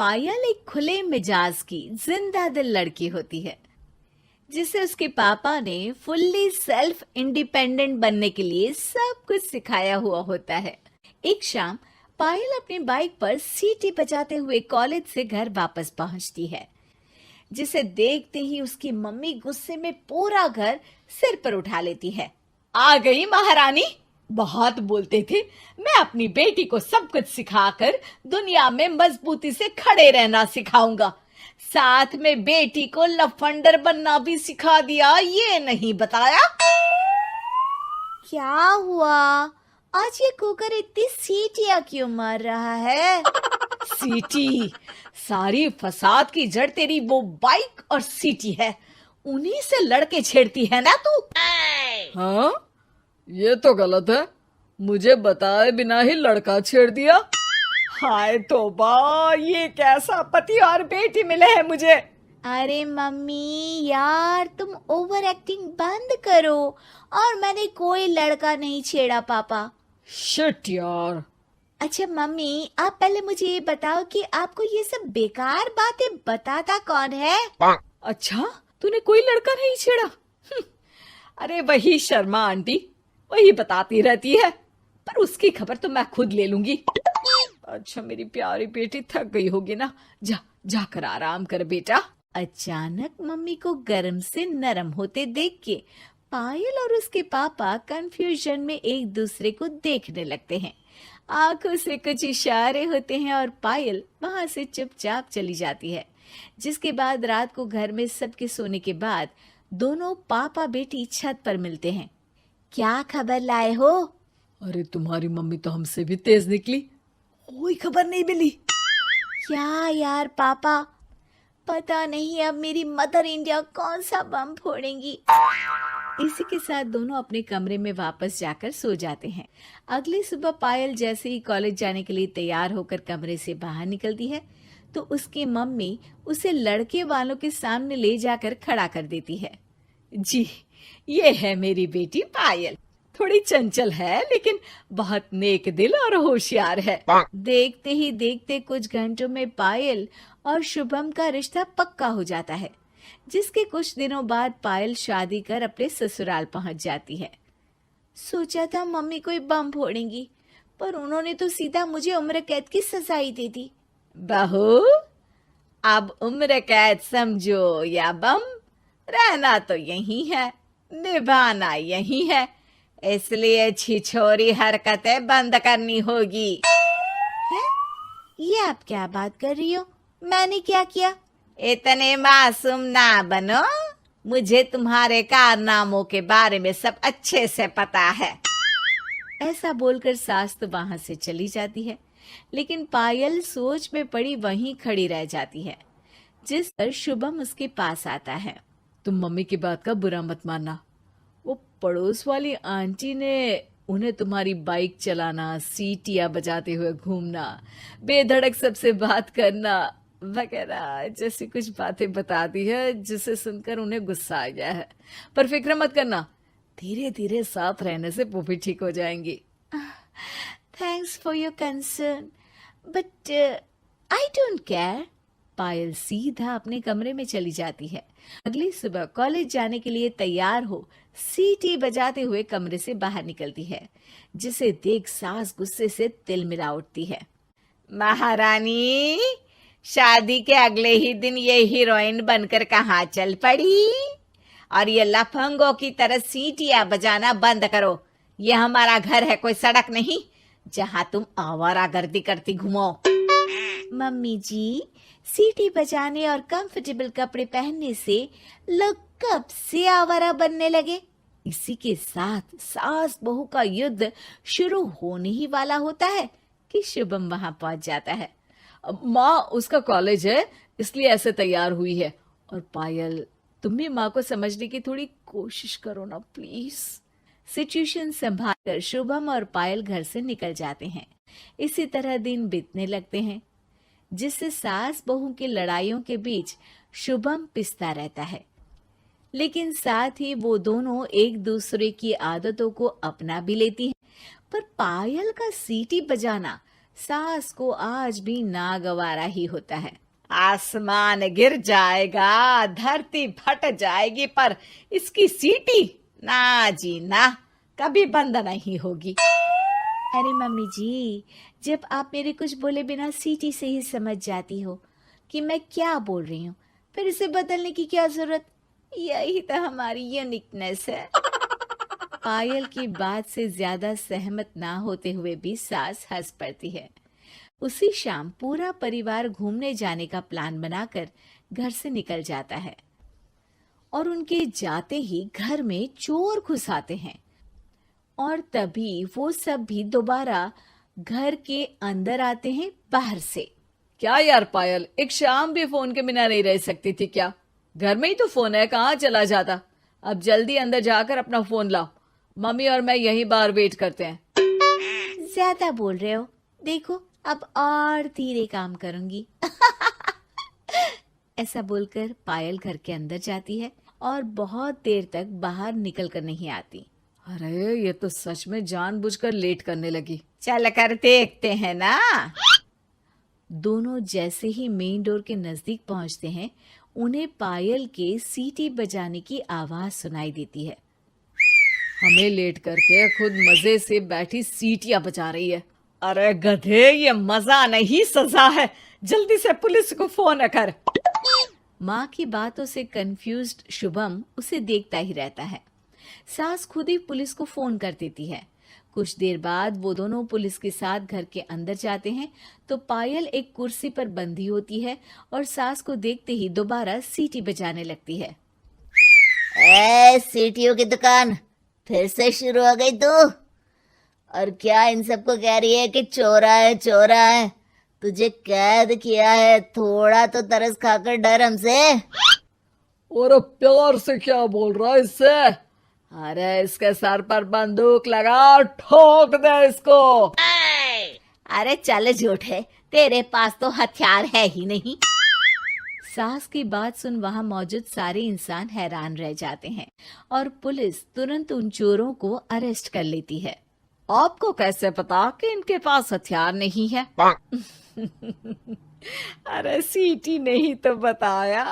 पायल एक खुले मिजाज की जिंदा दिल लड़की होती है जिसे उसके पापा ने फुल्ली सेल्फ इंडिपेंडेंट बनने के लिए सब कुछ सिखाया हुआ होता है। एक शाम पायल अपनी बाइक पर सीटी बजाते हुए कॉलेज से घर वापस पहुंचती है, जिसे देखते ही उसकी मम्मी गुस्से में पूरा घर सिर पर उठा लेती है। आ गई महारानी, बहुत बोलते थे मैं अपनी बेटी को सब कुछ सिखाकर दुनिया में मजबूती से खड़े रहना सिखाऊंगा, साथ में बेटी को लफंडर बनना भी सिखा दिया, ये नहीं बताया। क्या हुआ? आज ये कुकर इतनी सीटियां क्यों मार रहा है? सीटी? सारी फसाद की जड़ तेरी वो बाइक और सीटी है, उन्हीं से लड़के छेड़ती है ना तू। हाँ, ये तो गलत है, मुझे बताए बिना ही लड़का छेड़ दिया। हाय तौबा, ये कैसा पति और बेटी मिले हैं मुझे। अरे मम्मी यार, तुम ओवर एक्टिंग बंद करो, और मैंने कोई लड़का नहीं छेड़ा पापा। शिट यार। अच्छा मम्मी, आप पहले मुझे ये बताओ कि आपको ये सब बेकार बातें बताता कौन है? अच्छा, तूने कोई लड़का नहीं छेड़ा? अरे वही शर्मा आंटी, वही बताती रहती है, पर उसकी खबर तो मैं खुद ले लूंगी। अच्छा मेरी प्यारी बेटी, थक गई होगी ना, जाकर आराम कर बेटा। अचानक मम्मी को गर्म से नरम होते देख के पायल और उसके पापा कंफ्यूजन में एक दूसरे को देखने लगते हैं। आंखों से कुछ इशारे होते हैं और पायल वहां से चुपचाप चली जाती है। जिसके बाद रात को घर में सबके सोने के बाद दोनों पापा बेटी छत पर मिलते हैं। क्या खबर लाए हो? अरे तुम्हारी मम्मी तो हमसे भी तेज निकली, कोई खबर नहीं मिली। क्या यार पापा, पता नहीं अब मेरी मदर इंडिया कौन सा बम फोड़ेंगी। इसी के साथ दोनों अपने कमरे में वापस जाकर सो जाते हैं। अगली सुबह पायल जैसे ही कॉलेज जाने के लिए तैयार होकर कमरे से बाहर निकलती है तो उसकी मम्मी उसे लड़के वालों के सामने ले जाकर खड़ा कर देती है। जी, ये है मेरी बेटी पायल, थोड़ी चंचल है लेकिन बहुत नेक दिल और होशियार है। देखते ही देखते कुछ घंटों में पायल और शुभम का रिश्ता पक्का हो जाता है, जिसके कुछ दिनों बाद पायल शादी कर अपने ससुराल पहुंच जाती है। सोचा था मम्मी कोई बम फोड़ेंगी, पर उन्होंने तो सीधा मुझे उम्र कैद की सजा ही दे दी। बहू, अब उम्र कैद समझो या बम, रहना तो यही है, निभाना यही है, इसलिए छिछोरी हरकतें बंद करनी होगी। है? ये आप क्या बात कर रही हो? मैंने क्या किया? इतने मासूम ना बनो, मुझे तुम्हारे कारनामों के बारे में सब अच्छे से पता है। ऐसा बोलकर सास तो वहां से चली जाती है, लेकिन पायल सोच में पड़ी वहीं खड़ी रह जाती है। जिस पर शुभम उसके पास आता है। तुम मम्मी की बात का बुरा मत मानना, वो पड़ोस वाली आंटी ने उन्हें तुम्हारी बाइक चलाना, सीटियां बजाते हुए घूमना, बेधड़क सबसे बात करना वगैरह जैसी कुछ बातें बता दी है, जिसे सुनकर उन्हें गुस्सा आ गया है। पर फिक्र मत करना, धीरे धीरे साथ रहने से वो भी ठीक हो जाएंगी। Thanks for your concern, but I don't care. Payal सीधा अपने कमरे में चली जाती है। अगली सुबह कॉलेज जाने के लिए तैयार हो सीटी बजाते हुए कमरे से बाहर निकलती है, जिसे देख सास गुस्से से तिलमिला उठती है। महारानी, शादी के अगले ही दिन ये हीरोइन बनकर कहाँ चल पड़ी? और ये लफंगों की तरह सीटियां बजाना बंद करो। ये हमारा घर है, कोई सड़क नहीं जहाँ तुम आवारागर्दी करती घूमो। मम्मी जी, सीटी बजाने और कंफर्टेबल कपड़े पहनने से लोग कब से आवारा बनने लगे? इसी के साथ सास बहू का युद्ध शुरू होने ही वाला होता है कि शुभम वहां पहुंच जाता है। माँ, उसका कॉलेज है इसलिए ऐसे तैयार हुई है। और पायल, तुम भी माँ को समझने की थोड़ी कोशिश करो ना प्लीज। सिचुएशन संभालकर शुभम और पायल घर से निकल जाते हैं। इसी तरह दिन बीतने लगते हैं, जिससे सास बहू की लड़ाइयों के बीच शुभम पिसता रहता है, लेकिन साथ ही वो दोनों एक दूसरे की आदतों को अपना भी लेती हैं। पर पायल का सीटी बजाना सास को आज भी नागवारा ही होता है। आसमान गिर जाएगा, धरती फट जाएगी, पर इसकी सीटी ना जी ना, कभी बंद नहीं होगी। अरे मम्मी जी, जब आप मेरे कुछ बोले बिना सीटी से ही समझ जाती हो कि मैं क्या बोल रही हूँ, फिर इसे बदलने की क्या जरूरत? यही तो हमारी यूनिकनेस है। पायल की बात से ज्यादा सहमत ना होते हुए भी सास हंस पड़ती है। उसी शाम पूरा परिवार घूमने जाने का प्लान बनाकर घर से निकल जाता है और उनके जाते ही घर में चोर घुस आते हैं और तभी वो सब भी दोबारा घर के अंदर आते हैं बाहर से। क्या यार पायल, एक शाम भी फोन के बिना नहीं रह सकती थी क्या? घर में ही तो फोन है, कहाँ चला जाता? अब जल्दी अंदर जाकर अपना फोन लाओ, मम्मी और मैं यहीं बाहर वेट करते हैं। ज्यादा बोल रहे हो, देखो अब और धीरे काम करूंगी। ऐसा बोलकर पायल घर के अंदर जाती है और बहुत देर तक बाहर निकल कर नहीं आती। अरे ये तो सच में जानबूझकर लेट करने लगी। चल कर देखते हैं ना। दोनों जैसे ही मेन डोर के नजदीक पहुंचते हैं, उन्हें पायल के सीटी बजाने की आवाज सुनाई देती है। हमें लेट करके खुद मजे से बैठी सीटियां बजा रही है। अरे गधे, ये मजा नहीं सजा है, जल्दी से पुलिस को फोन कर। माँ की बातों से कंफ्यूज्ड शुभम उसे देखता ही रहता है। सास खुद ही पुलिस को फोन कर देती है। कुछ देर बाद वो दोनों पुलिस के साथ घर के अंदर जाते हैं तो पायल एक कुर्सी पर बंधी होती है और सास को देखते ही दोबारा सीटी बजाने लगती है। सीटियों की दुकान फिर से शुरू हो गई तू? और क्या इन सबको कह रही है कि चोरा है चोरा है? तुझे कैद किया है, थोड़ा तो तरस खाकर डर हमसे। और प्यार से क्या बोल रहा है इससे? अरे इसके सर पर बंदूक लगा, ठोक दे इसको। अरे चल झूठे, तेरे पास तो हथियार है ही नहीं। सास की बात सुन वहां मौजूद सारे इंसान हैरान रह जाते हैं और पुलिस तुरंत उन चोरों को अरेस्ट कर लेती है। आपको कैसे पता कि इनके पास हथियार नहीं है? अरे सीटी नहीं तो बताया।